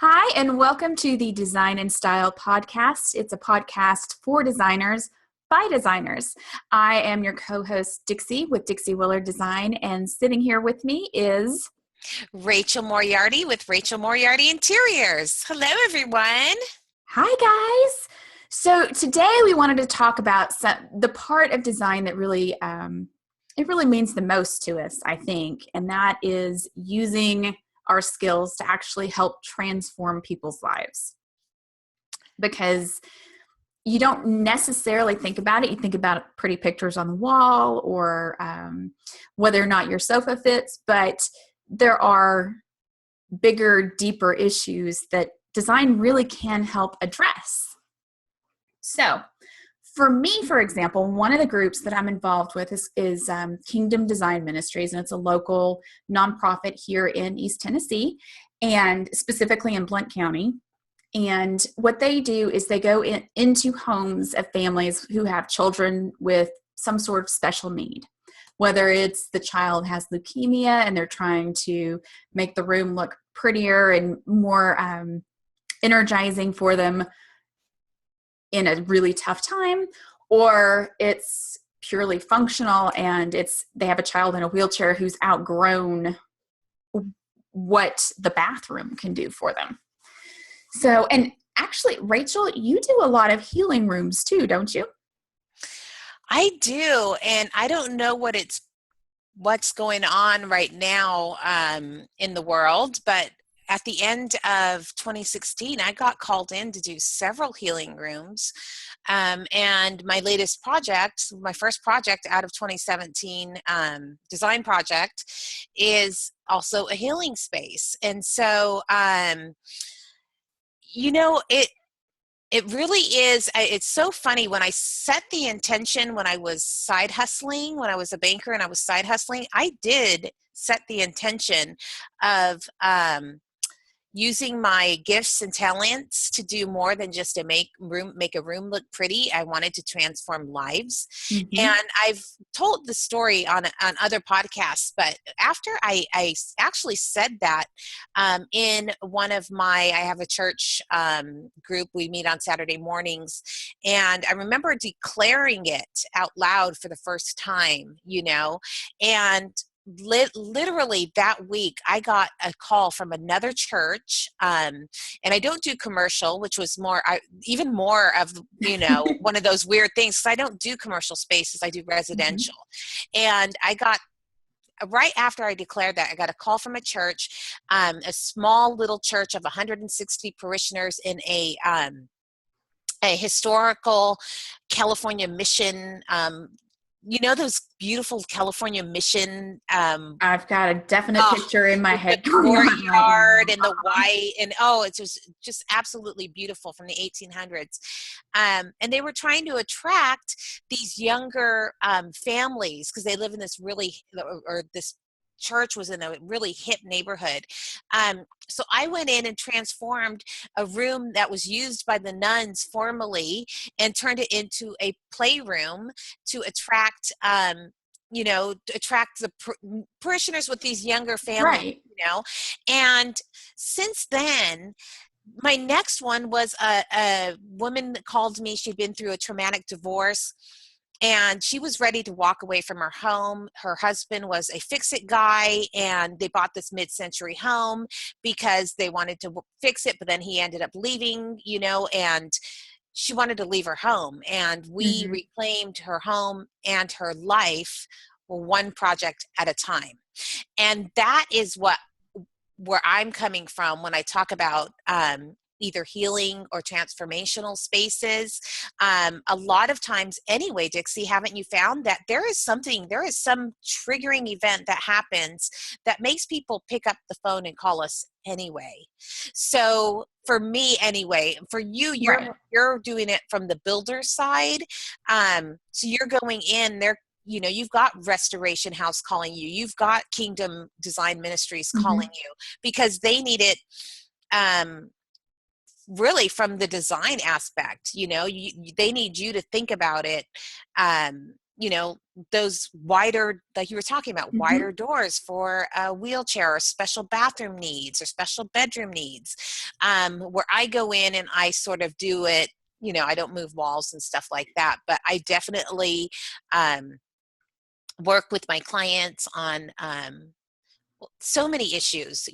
Hi, and welcome to the Design and Style podcast. It's a podcast for designers by designers. I am your co-host, Dixie, with Dixie Willard Design, and sitting here with me is Rachel Moriarty with Rachel Moriarty Interiors. Hello, everyone. Hi, guys. So today we wanted to talk about the part of design that it really means the most to us, I think, and that is using our skills to actually help transform people's lives. Because you don't necessarily think about it. You think about pretty pictures on the wall or whether or not your sofa fits, but there are bigger, deeper issues that design really can help address. So for me, for example, one of the groups that I'm involved with is Kingdom Design Ministries, and it's a local nonprofit here in East Tennessee, and specifically in Blount County. And what they do is they go into homes of families who have children with some sort of special need, whether it's the child has leukemia and they're trying to make the room look prettier and more energizing for them in a really tough time, or it's purely functional and they have a child in a wheelchair who's outgrown what the bathroom can do for them. So, and actually, Rachel, you do a lot of healing rooms too, don't you? I do, and I don't know what's going on right now in the world, but at the end of 2016, I got called in to do several healing rooms. And my latest project, my first project out of 2017 design project, is also a healing space. And so, it really is. It's so funny when I set the intention when I was side hustling, when I was a banker and I was side hustling, I did set the intention of using my gifts and talents to do more than just to make a room look pretty. I wanted to transform lives. Mm-hmm. And I've told the story on other podcasts, but after I actually said that in one of I have a church group, we meet on Saturday mornings, and I remember declaring it out loud for the first time, and literally that week I got a call from another church, and I don't do commercial, which was even more of one of those weird things, because I don't do commercial spaces, I do residential. Mm-hmm. And I got right after I declared that, I got a call from a church, a small little church of 160 parishioners in a historical California mission, those beautiful California mission. I've got a definite picture in my head. The courtyard and the white, and it's just absolutely beautiful from the 1800s. And they were trying to attract these younger families because they live in this church was in a really hip neighborhood. So I went in and transformed a room that was used by the nuns formerly and turned it into a playroom to attract, the parishioners with these younger families, right. And since then, my next one was a woman that called me. She'd been through a traumatic divorce, and she was ready to walk away from her home. Her husband was a fix-it guy, and they bought this mid-century home because they wanted to fix it, but then he ended up leaving, and she wanted to leave her home. And we mm-hmm. reclaimed her home and her life one project at a time. And that is where I'm coming from when I talk about either healing or transformational spaces. A lot of times anyway, Dixie, haven't you found that there is some triggering event that happens that makes people pick up the phone and call us anyway? So for me anyway, for you, you're doing it from the builder side. So you're going in there, you've got Restoration House calling you. You've got Kingdom Design Ministries calling mm-hmm. you because they need it really from the design aspect. They need you to think about it those wider, like you were talking about, Mm-hmm. wider doors for a wheelchair or special bathroom needs or special bedroom needs, where I go in and I sort of do it. I don't move walls and stuff like that, but I definitely work with my clients on so many issues.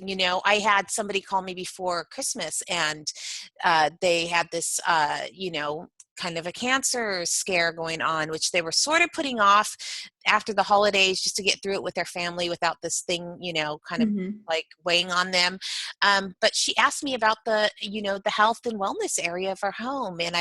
I had somebody call me before Christmas, and they had this, kind of a cancer scare going on, which they were sort of putting off after the holidays just to get through it with their family without this thing, kind of Mm-hmm. like weighing on them. But she asked me about the health and wellness area of her home. And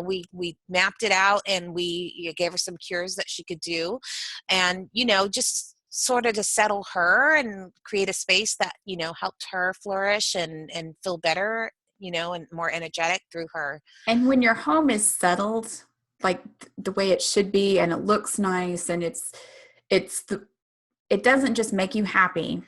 we mapped it out, and we gave her some cures that she could do. And, just sort of to settle her and create a space that, helped her flourish and feel better, and more energetic through her. And when your home is settled, like the way it should be, and it looks nice, and it doesn't just make you happy.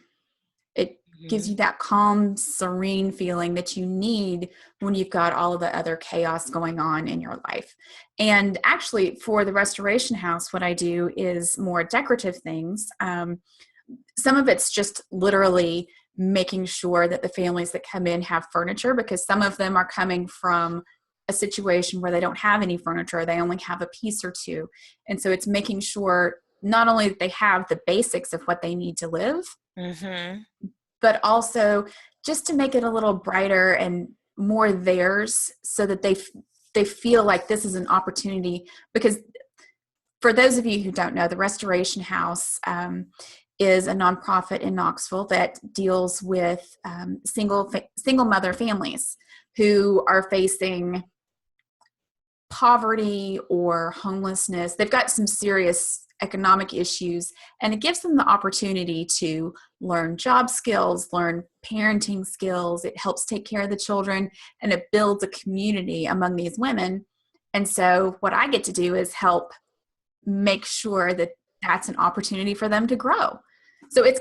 It gives you Mhm. that calm, serene feeling that you need when you've got all of the other chaos going on in your life. And actually, for the restoration house, what I do is more decorative things. Some of it's just literally making sure that the families that come in have furniture, because some of them are coming from a situation where they don't have any furniture, they only have a piece or two. And so it's making sure not only that they have the basics of what they need to live, Mhm. but also just to make it a little brighter and more theirs, so that they feel like this is an opportunity. Because for those of you who don't know, the Restoration House is a nonprofit in Knoxville that deals with single mother families who are facing poverty or homelessness. They've got some serious economic issues, and it gives them the opportunity to learn job skills, learn parenting skills. It helps take care of the children, and it builds a community among these women. And so what I get to do is help make sure that that's an opportunity for them to grow. So it's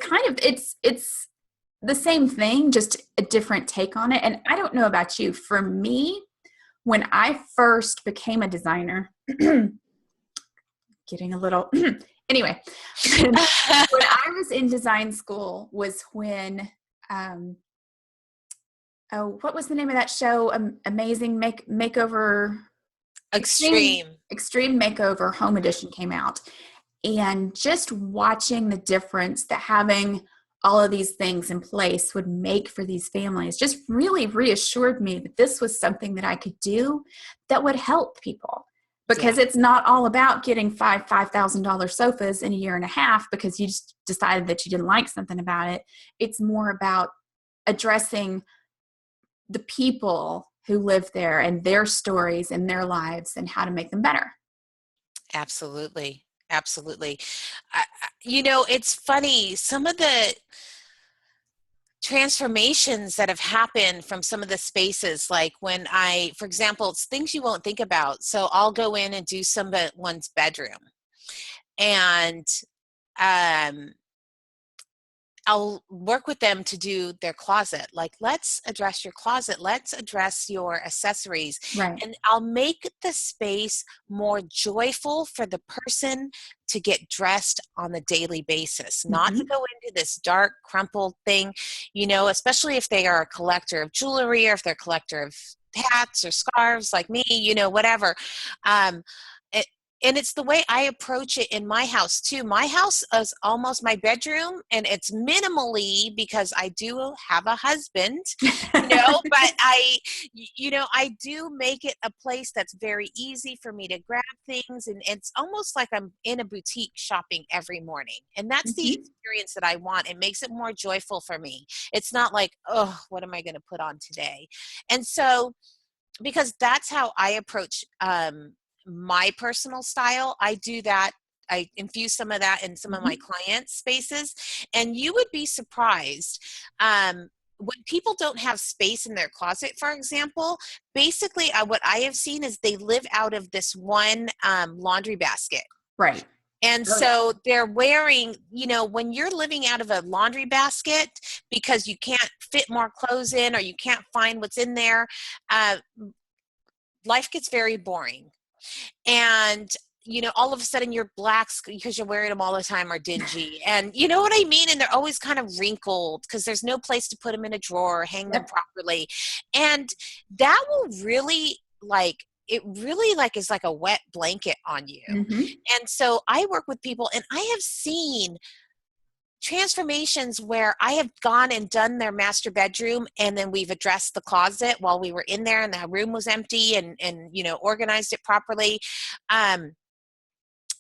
the same thing, just a different take on it. And I don't know about you, for me, when I first became a designer, getting a little anyway, when I was in design school was when what was the name of that show? Amazing Makeover, extreme Extreme. extreme makeover home edition came out. And just watching the difference that having all of these things in place would make for these families just really reassured me that this was something that I could do that would help people. Because Yeah. it's not all about getting $5,000 sofas in a year and a half because you just decided that you didn't like something about it. It's more about addressing the people who live there and their stories and their lives and how to make them better. Absolutely. Absolutely. It's funny. Some of the transformations that have happened from some of the spaces, like when for example, it's things you won't think about. So I'll go in and do someone's bedroom, and um, I'll work with them to do their closet. Like, let's address your closet. Let's address your accessories. Right. And I'll make the space more joyful for the person to get dressed on a daily basis, not to Mm-hmm. go into this dark, crumpled thing, especially if they are a collector of jewelry or if they're a collector of hats or scarves like me, whatever. Um, it, and it's the way I approach it in my house too. My house is almost my bedroom, and it's minimally because I do have a husband, but I do make it a place that's very easy for me to grab things, and it's almost like I'm in a boutique shopping every morning. And that's the Mm-hmm. experience that I want. It makes it more joyful for me. It's not like, oh, what am I going to put on today? And so, because that's how I approach my personal style. I do that. I infuse some of that in some of my Mm-hmm. clients' spaces, and you would be surprised. When people don't have space in their closet, for example, basically what I have seen is they live out of this one laundry basket. Right. And Oh, yeah. so they're wearing, when you're living out of a laundry basket because you can't fit more clothes in or you can't find what's in there, uh, life gets very boring. And all of a sudden your blacks, because you're wearing them all the time, are dingy. And you know what I mean? And they're always kind of wrinkled because there's no place to put them in a drawer or hang them Yep. properly. And that will really it really is like a wet blanket on you. Mm-hmm. And so I work with people, and I have seen transformations where I have gone and done their master bedroom, and then we've addressed the closet while we were in there and the room was empty, and organized it properly.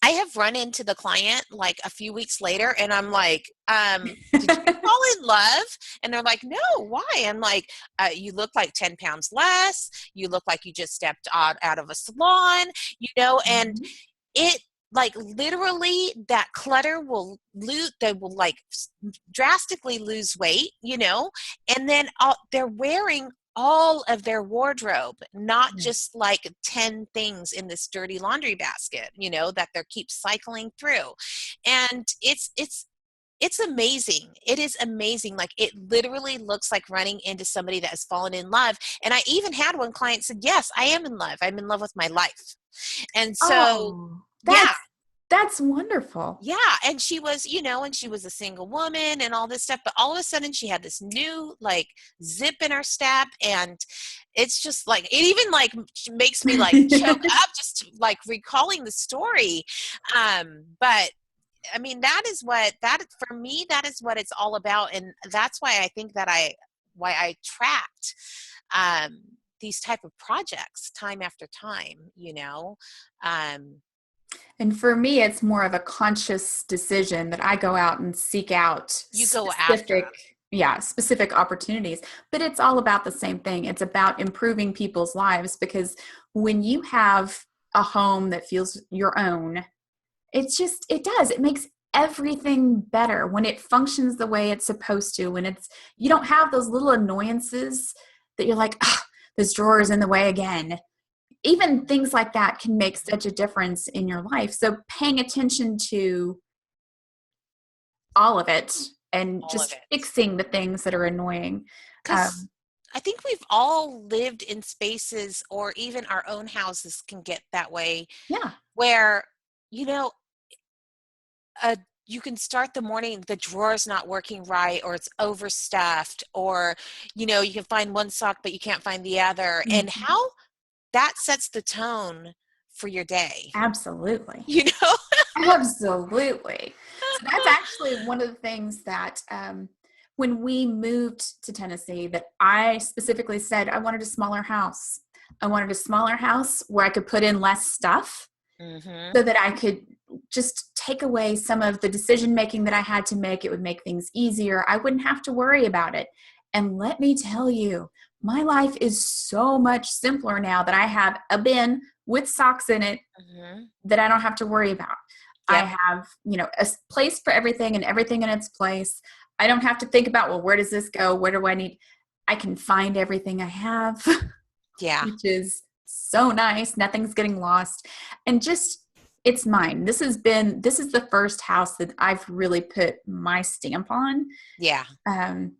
I have run into the client like a few weeks later, and I'm like, did you fall in love? And they're like, no, why? I'm like, you look like 10 pounds less. You look like you just stepped out of a salon, and Mm-hmm. it, like, literally that clutter will they will drastically lose weight, and then they're wearing all of their wardrobe, not Yes. just like 10 things in this dirty laundry basket, that they keep cycling through. And it's amazing. It is amazing. Like, it literally looks like running into somebody that has fallen in love. And I even had one client said, yes, I am in love. I'm in love with my life. And so, Oh, yeah, that's wonderful. yeah. And she was, and she was a single woman and all this stuff, but all of a sudden she had this new zip in her step. And it's just like, it even makes me choke up just recalling the story. But I mean, for me, that is what it's all about. And that's why I think why I tracked, these type of projects time after time, um, And for me, it's more of a conscious decision that I go out and seek out you go after 'em. specific opportunities. But it's all about the same thing. It's about improving people's lives, because when you have a home that feels your own, it makes everything better when it functions the way it's supposed to. When you don't have those little annoyances that you're like, this drawer is in the way again. Even things like that can make such a difference in your life. So paying attention to all of it and All of just it. fixing the things that are annoying. Because I think we've all lived in spaces, or even our own houses can get that way, Yeah, where, you know, uh, you can start the morning, the drawer's not working right, or it's overstuffed, or, you can find one sock, but you can't find the other. And mhm. how that sets the tone for your day, Absolutely. you know? Absolutely. So that's actually one of the things that when we moved to Tennessee, that I specifically said I wanted a smaller house. I wanted a smaller house where I could put in less stuff Mm-hmm. so that I could just take away some of the decision making that I had to make. It would make things easier. I wouldn't have to worry about it. And let me tell you, my life is so much simpler now that I have a bin with socks in it Mm-hmm. that I don't have to worry about. Yep. I have, a place for everything and everything in its place. I don't have to think about, well, where does this go? Where do I need? I can find everything I have, Yeah. which is so nice. Nothing's getting lost. And just, it's mine. This is the first house that I've really put my stamp on, Yeah.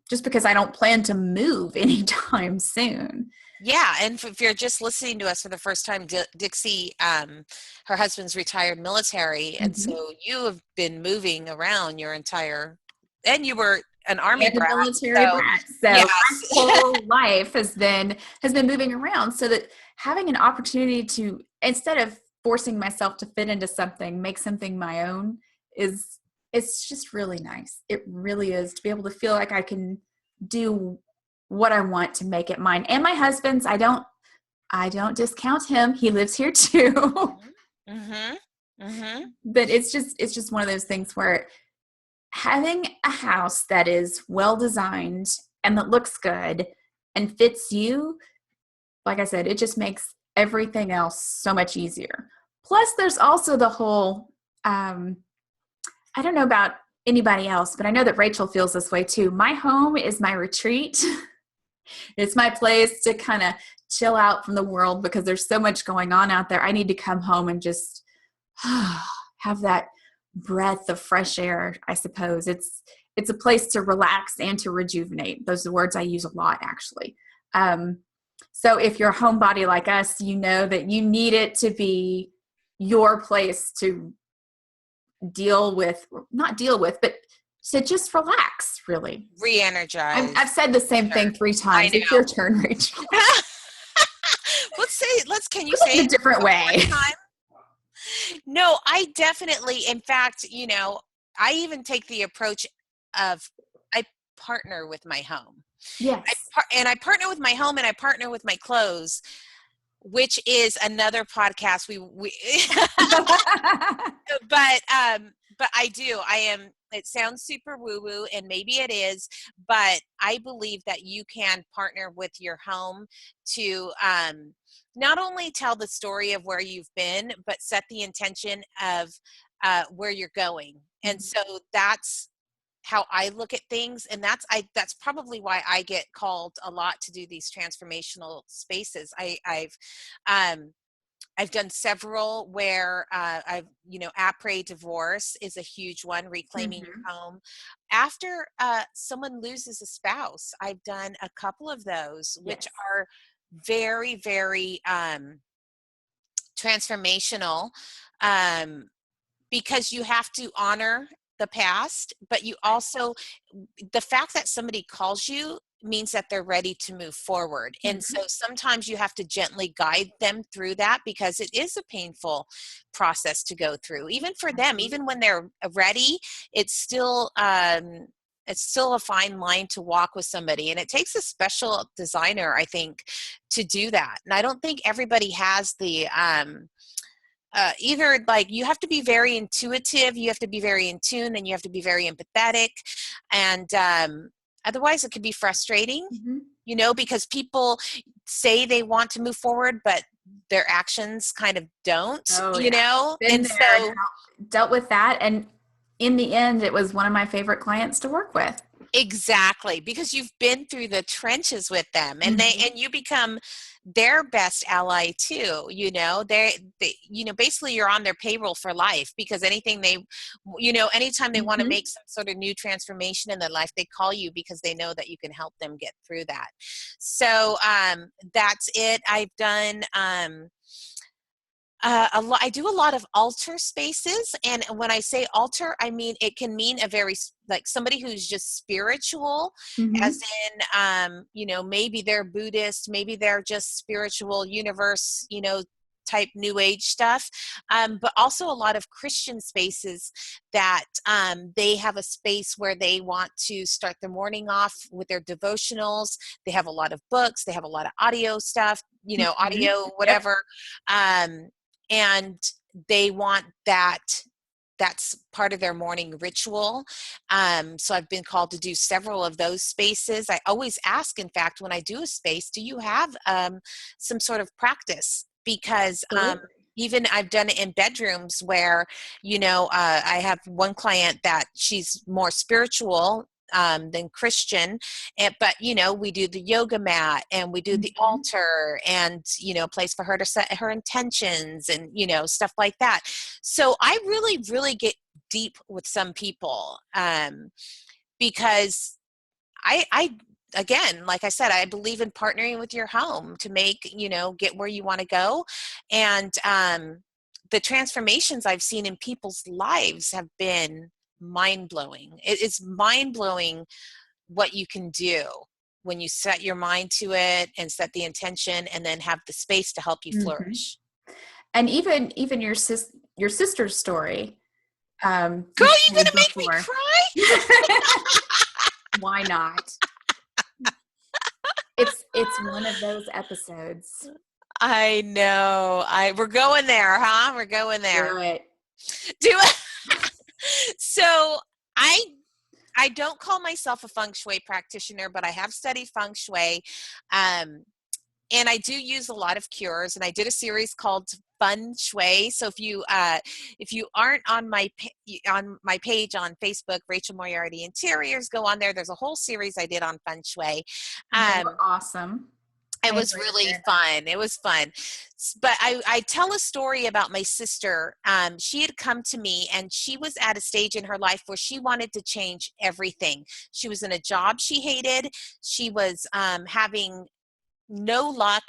just because I don't plan to move anytime soon. Yeah, and if you're just listening to us for the first time, Dixie, her husband's retired military, and Mhm. so you have been moving around your entire, and you were an army And a brat, military so brat. So my yes. whole life has been moving around, so that having an opportunity to, instead of forcing myself to fit into something, make something my own, is it's just really nice. It really is, to be able to feel like I can do what I want to make it mine. And my husband's, I don't discount him. He lives here too. Mm-hmm. Mm-hmm. But it's just one of those things where having a house that is well designed and that looks good and fits you, like I said, it just makes everything else so much easier. Plus, there's also the whole, I don't know about anybody else, but I know that Rachel feels this way too. My home is my retreat. It's my place to kind of chill out from the world, because there's so much going on out there. I need to come home and just have that breath of fresh air, I suppose. It's a place to relax and to rejuvenate. Those are the words I use a lot, actually. So if you're a homebody like us, you know that you need it to be your place to not deal with, but to just relax, really. I've Re-energize. said the same Sure. thing 3 I times. It's your know. turn, Rachel. Can you In say a it different a way. fourth time? No, I definitely, in fact, I even take the approach of I partner with my home. Yes. I partner with my home and I partner with my clothes, which is another podcast we but I do. It sounds super woo woo and maybe it is, but I believe that you can partner with your home to not only tell the story of where you've been, but set the intention of where you're going. And Mhm. so that's how I look at things. And that's probably why I get called a lot to do these transformational spaces. Um, I've done several where après divorce is a huge one, reclaiming your Mhm. home. After someone loses a spouse, I've done a couple of those, which Yes. are very, very transformational. Um, because you have to honor the past, but you also, the fact that somebody calls you means that they're ready to move forward. And so Mhm. sometimes you have to gently guide them through that because it is a painful process to go through. Even for them, even when they're ready, it's still a fine line to walk with somebody. And it takes a special designer, I think, to do that. And I don't think everybody has the either, like, you have to be very intuitive, you have to be very in tune, and you have to be very empathetic, and otherwise it could be frustrating, Mhm. because people say they want to move forward, but their actions kind of don't, Oh yeah. Been and there, so dealt with that, and in the end it was one of my favorite clients to work with. exactly, because you've been through the trenches with them, and Mhm. you become their best ally too. Basically you're on their payroll for life, because anytime they want to Mhm. make some sort of new transformation in their life, they call you because they know that you can help them get through that. So that's it. I've done a lot. I do a lot of altar spaces, and when I say altar, I mean it can mean a very like somebody who's just spiritual, as Mhm. in, maybe they're Buddhist, maybe they're just spiritual universe, type New Age stuff, but also a lot of Christian spaces that they have a space where they want to start the morning off with their devotionals. They have a lot of books. They have a lot of audio stuff, Mhm. audio, Yep. whatever. Um, and they want that's part of their morning ritual. So I've been called to do several of those spaces. I always ask, in fact, when I do a space, do you have some sort of practice? Because Absolutely. even I've done it in bedrooms where, I have one client that she's more spiritual than Christian, but we do the yoga mat and we do the Mhm. altar, and a place for her to set her intentions, and stuff like that. So I really, really get deep with some people, because I again, like I said, I believe in partnering with your home to get where you want to go. And the transformations I've seen in people's lives have been mind blowing. It's mind blowing what you can do when you set your mind to it and set the intention, and then have the space to help you Mhm. flourish. And even your sister's story, Girl, you you shared gonna make me before. cry? Why not? It's one of those episodes. I know. We're going there, huh? We're going there. Do it. Do it. So I I don't call myself a feng shui practitioner, but I have studied feng shui. Um, and I do use a lot of cures, and I did a series called Feng Shui. So if you aren't on on my page on Facebook, Rachel Moriarty Interiors, go on there. There's a whole series I did on Feng Shui. And they were Um, awesome. it I was enjoyed really hearing fun. It was fun. But I tell a story about my sister. She had come to me, and she was at a stage in her life where she wanted to change everything. She was in a job she hated. She was having no luck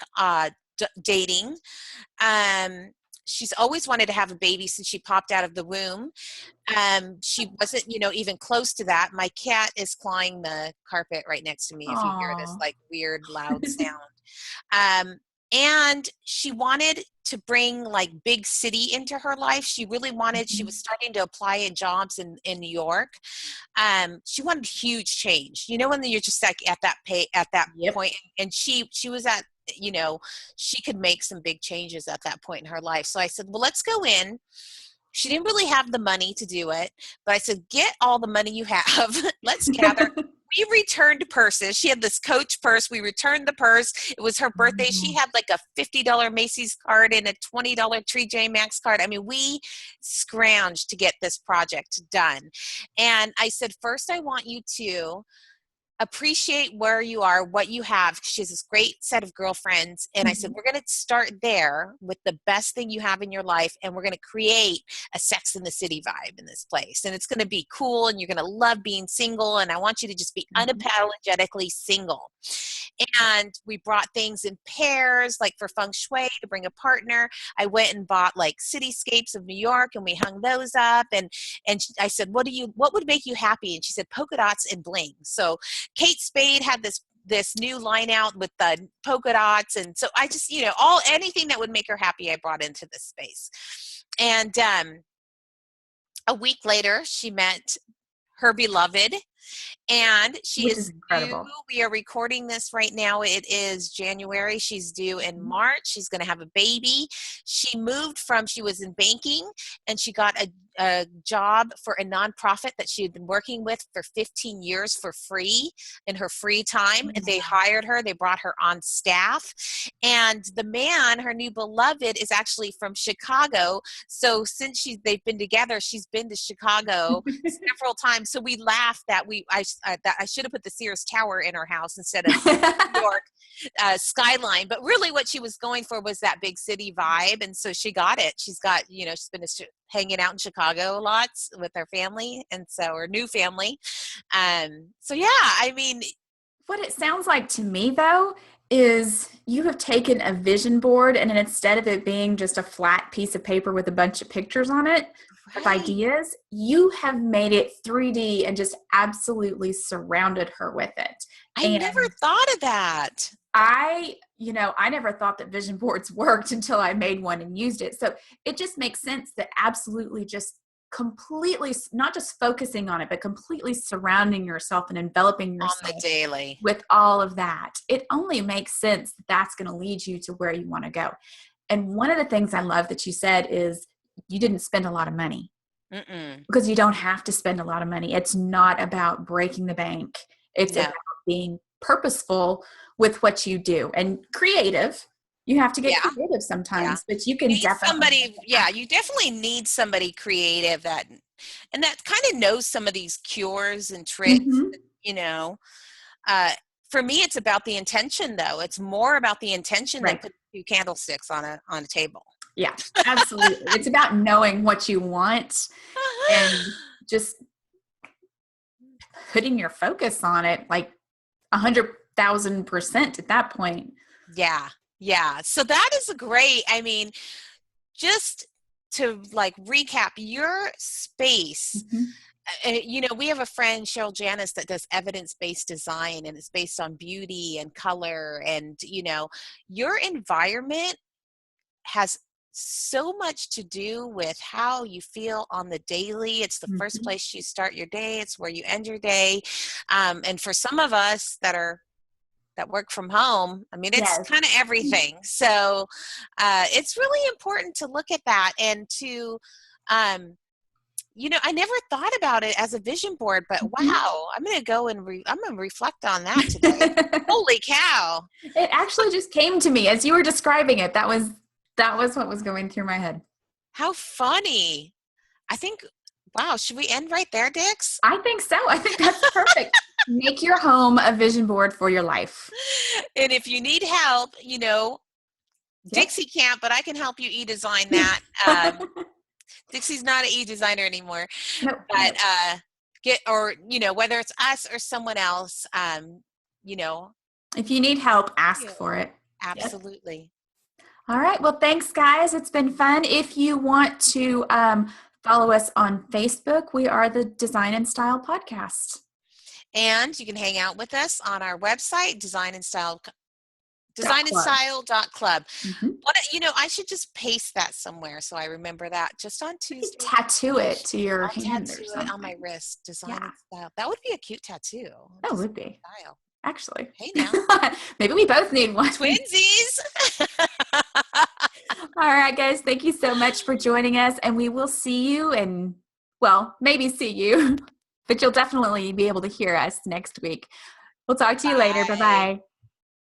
dating. Um, she's always wanted to have a baby since she popped out of the womb. She wasn't, even close to that. My cat is clawing the carpet right next to me. If you hear this Aw. like weird loud sound. Um, and she wanted to bring like big city into her life. She really wanted, she was starting to apply in jobs in New York. She wanted huge change, when you're just like at that Yep. point, and she was at, she could make some big changes at that point in her life. So I said, well, let's go in. She didn't really have the money to do it, but I said, get all the money you have. Let's gather. We returned purses. She had this Coach purse. We returned the purse. It was her birthday. She had like a $50 Macy's card and a $20 TJ Maxx card. I mean, we scrounged to get this project done. And I said, first, I want you to appreciate where you are, what you have. She has this great set of girlfriends. And I said, we're going to start there with the best thing you have in your life. And we're going to create a Sex in the City vibe in this place. And it's going to be cool. And you're going to love being single. And I want you to just be unapologetically single. And we brought things in pairs, like for feng shui, to bring a partner. I went and bought like cityscapes of New York, and we hung those up. And I said, what would make you happy? And she said, polka dots and bling. So Kate Spade had this new line out with the polka dots. And so I just, anything that would make her happy, I brought into this space. And a week later, she met her beloved. And she Which is is incredible. due. We are recording this right now. It is January. She's due in March. She's going to have a baby. She was in banking, and she got a job for a nonprofit that she had been working with for 15 years for free in her free time. And they hired her. They brought her on staff. And the man, her new beloved, is actually from Chicago. So since they've been together, she's been to Chicago several times. So we laughed that I should have put the Sears Tower in her house instead of New York skyline. But really what she was going for was that big city vibe. And so she got it. She's got, she's been hanging out in Chicago lots with her family. And so her new family. So yeah, I mean. What it sounds like to me, though, is you have taken a vision board, and instead of it being just a flat piece of paper with a bunch of pictures on it of Right. ideas, you have made it 3D and just absolutely surrounded her with it. I never thought of that. I never thought that vision boards worked until I made one and used it. So it just makes sense that absolutely just completely, not just focusing on it, but completely surrounding yourself and enveloping On yourself the daily with all of that. It only makes sense that that's going to lead you to where you want to go. And one of the things I love that you said is you didn't spend a lot of money. Because you don't have to spend a lot of money. It's not about breaking the bank. It's about being purposeful with what you do and creative. You have to get creative sometimes, but you can definitely you definitely need somebody creative that kind of knows some of these cures and tricks, for me, it's about the intention, though. It's more about the intention than putting 2 candlesticks on a table. Yeah, absolutely. It's about knowing what you want and just putting your focus on it like 100,000% at that point. Yeah. Yeah. So that is I mean, just to like recap your space, we have a friend, Cheryl Janis, that does evidence-based design, and it's based on beauty and color. And, your environment has so much to do with how you feel on the daily. It's the first place you start your day. It's where you end your day. And for some of us that work from home, I mean, it's kind of everything. So it's really important to look at that and to, I never thought about it as a vision board, but wow, I'm going to go and I'm going to reflect on that today. Holy cow. It actually just came to me as you were describing it. That was what was going through my head. How funny. I think, wow, should we end right there, Dix? I think so. I think that's perfect. Make your home a vision board for your life. And if you need help, Dixie can't, but I can help you e-design that. Dixie's not an e-designer anymore. Nope. But whether it's us or someone else, if you need help, ask for it. Absolutely. All right. Well, thanks, guys. It's been fun. If you want to follow us on Facebook, we are the Design and Style Podcast. And you can hang out with us on our website, Club. designandstyle.club. Mm-hmm. I should just paste that somewhere so I remember that just on Tuesday. Tattoo it to your I'll hand or tattoo it something. on my wrist. Design Yeah. and Style. That would be a cute tattoo. That would be. Style. Actually. Hey now. Maybe we both need one. Twinsies. All right, guys. Thank you so much for joining us. And we will see you and, well, maybe see you, but you'll definitely be able to hear us next week. We'll talk to you later. Bye-bye.